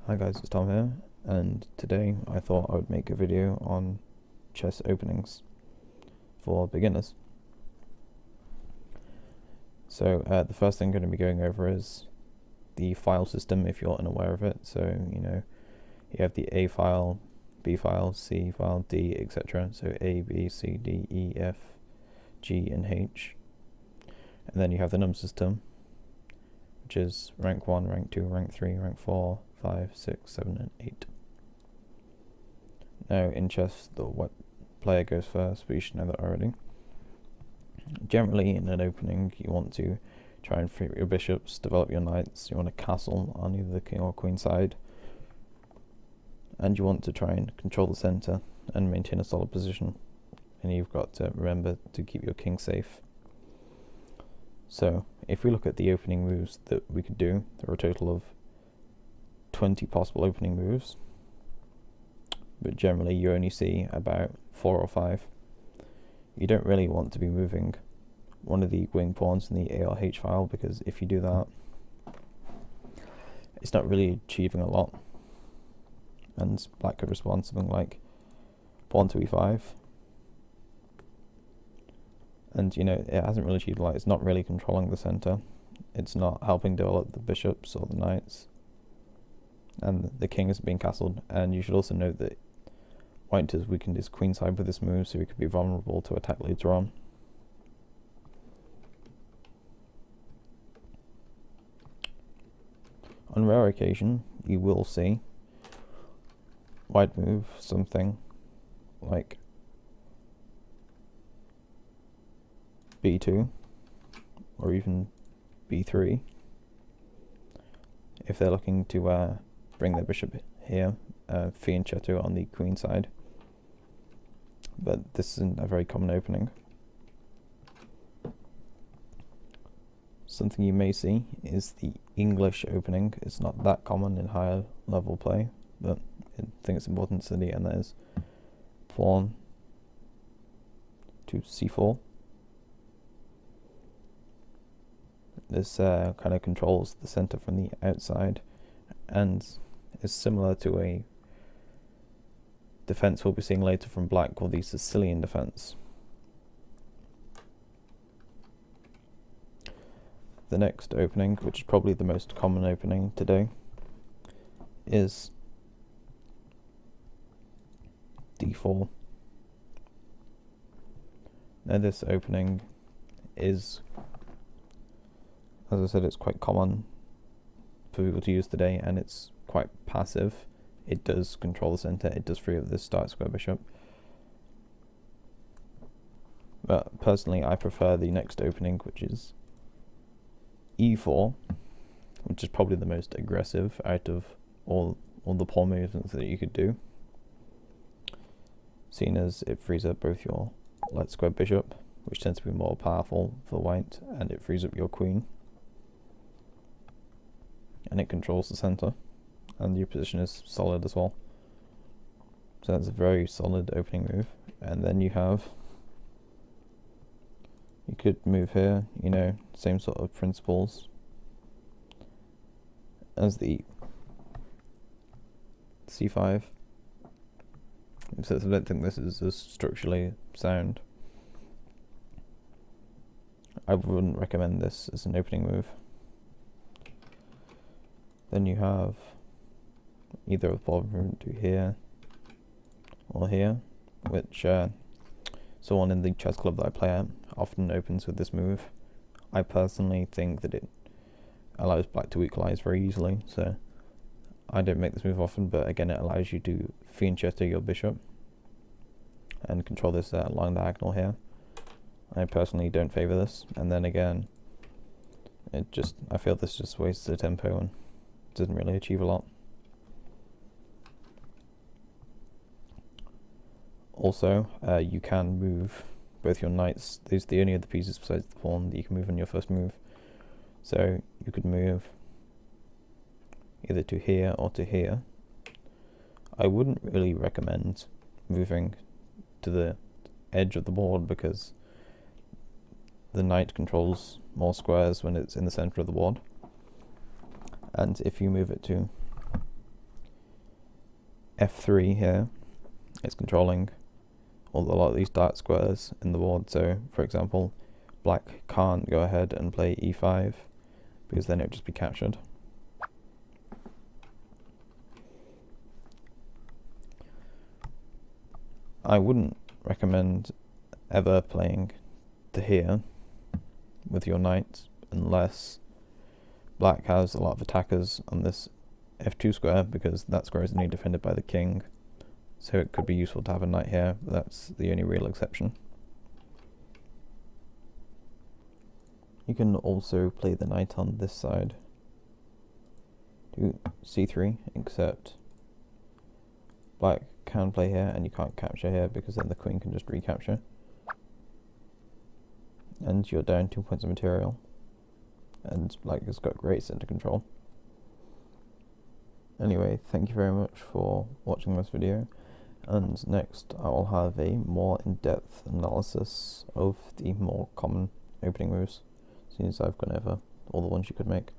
Hi guys, it's Tom here, and today I thought I would make a video on chess openings for beginners. So the first thing I'm going to be going over is the file system if you're unaware of it. So you have the A file, B file, C file, D, etc. So A, B, C, D, E, F, G, and H. And then you have the num system, which is rank 1, rank 2, rank 3, rank 4, 5, 6, 7, and 8. Now in chess, the what player goes first, but you should know that already. Generally, in an opening, you want to try and free your bishops, develop your knights, you want a castle on either the king or queen side, and you want to try and control the center and maintain a solid position. And you've got to remember to keep your king safe. So, if we look at the opening moves that we could do, there are a total of 20 possible opening moves, but generally you only see about 4 or 5. You don't really want to be moving one of the wing pawns in the A or H file, because if you do that, it's not really achieving a lot. And black could respond something like pawn to E5. And it hasn't really achieved a lot. It's not really controlling the center. It's not helping develop the bishops or the knights. And the king is being castled. And you should also note that white has weakened his queenside with this move, so he could be vulnerable to attack later on. On rare occasion, you will see white move something like B2 or even B3 if they're looking to bring their bishop here, fianchetto on the queen side. But this isn't a very common opening. Something you may see is the English opening. It's not that common in higher level play, but I think it's important to see, and that is pawn to C4. This kind of controls the center from the outside and is similar to a defense we'll be seeing later from black called the Sicilian defense. The next opening, which is probably the most common opening today, is D4. Now this opening is, as I said, it's quite common for people to use today, and it's quite passive. It does control the center, it does free up this start square bishop. But personally, I prefer the next opening, which is E4, which is probably the most aggressive out of all the pawn movements that you could do, seeing as it frees up both your light square bishop, which tends to be more powerful for white, and it frees up your queen, and it controls the center, and your position is solid as well. So that's a very solid opening move. And then you could move here, same sort of principles as the C5, except I don't think this is as structurally sound. I wouldn't recommend this as an opening move. Then you have either a pawn movement to here or here, which someone in the chess club that I play at often opens with this move. I personally think that it allows black to equalize very easily, so I don't make this move often, but again, it allows you to fianchetto your bishop and control this long diagonal here. I personally don't favor this, and then again, I feel this just wastes the tempo and doesn't really achieve a lot. Also, you can move both your knights. These are the only other pieces besides the pawn that you can move on your first move. So you could move either to here or to here. I wouldn't really recommend moving to the edge of the board, because the knight controls more squares when it's in the center of the board. And if you move it to f3 here, it's controlling a lot of these dark squares in the board. So, for example, black can't go ahead and play e5 because then it would just be captured. I wouldn't recommend ever playing to here with your knight unless black has a lot of attackers on this f2 square, because that square is only defended by the king, so it could be useful to have a knight here, but that's the only real exception. You can also play the knight on this side to c3, except black can play here and you can't capture here because then the queen can just recapture and you're down 2 points of material, and black has got great center control. Anyway, thank you very much for watching this video, and next I will have a more in-depth analysis of the more common opening moves, since I've gone over all the ones you could make.